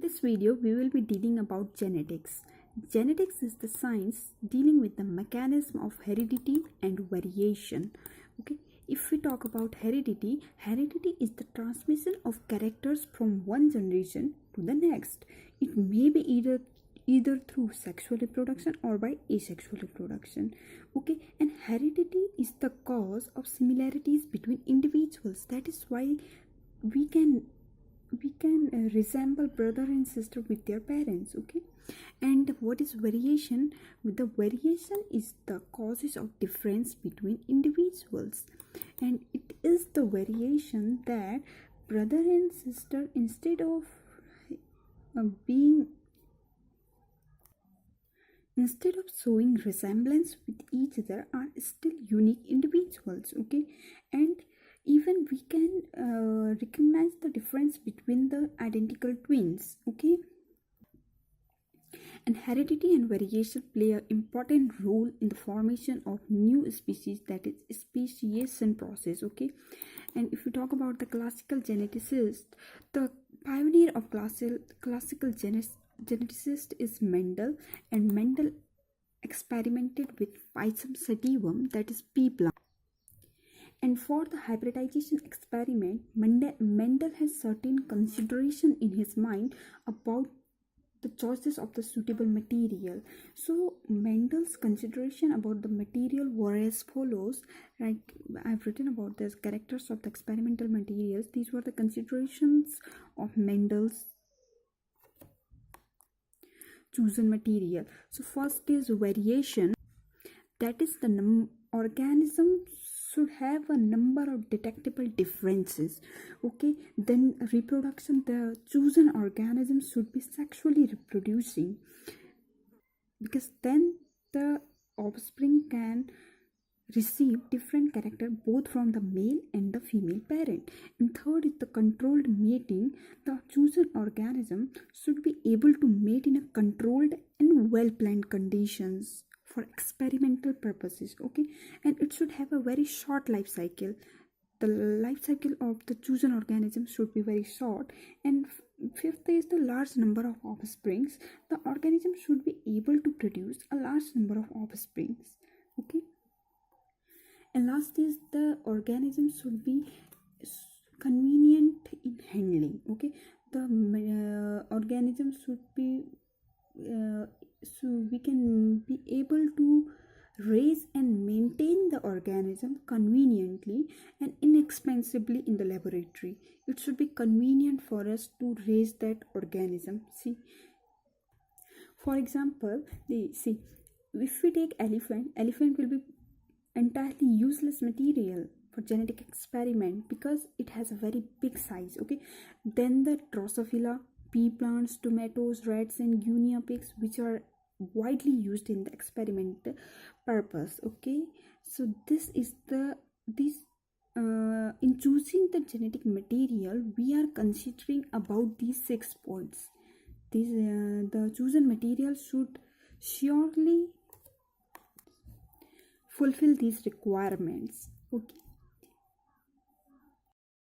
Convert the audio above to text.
In this video, we will be dealing about genetics. Genetics is the science dealing with the mechanism of heredity and variation. Okay, if we talk about heredity, heredity is the transmission of characters from one generation to the next. It may be either through sexual reproduction or by asexual reproduction. Okay, and heredity is the cause of similarities between individuals. That is why we can resemble brother and sister with their parents. Okay, and what is variation? With the variation is the causes of difference between individuals, and it is the variation that brother and sister, being instead of showing resemblance with each other, are still unique individuals. Okay, and even we can recognize the difference between the identical twins. Okay, and heredity and variation play an important role in the formation of new species, that is speciation process. Okay, and if we talk about the classical geneticist, the pioneer of classical geneticist is Mendel, and Mendel experimented with Physum sativum, that is pea plant. And for the hybridization experiment, Mendel has certain consideration in his mind about the choices of the suitable material. So Mendel's consideration about the material were as follows. Like I've written about this characters of the experimental materials. These were the considerations of Mendel's chosen material. So first is variation, that is the organism should have a number of detectable differences. Okay, then reproduction, the chosen organism should be sexually reproducing, because then the offspring can receive different character both from the male and the female parent. And third is the controlled mating. The chosen organism should be able to mate in a controlled and well planned conditions for experimental purposes. Okay, and it should have a very short life cycle. The life cycle of the chosen organism should be very short. And fifth is the large number of offsprings. The organism should be able to produce a large number of offsprings. Okay, and last is the organism should be convenient in handling. Okay, the organism should be so we can be able to raise and maintain the organism conveniently and inexpensively in the laboratory. It should be convenient for us to raise that organism. See, for example, if we take elephant will be entirely useless material for genetic experiment because it has a very big size. Okay, then the Drosophila, pea plants, tomatoes, rats, and guinea pigs, which are widely used in the experiment purpose. Okay, so this is in choosing the genetic material, we are considering about these 6 points. The chosen material should surely fulfill these requirements. Okay,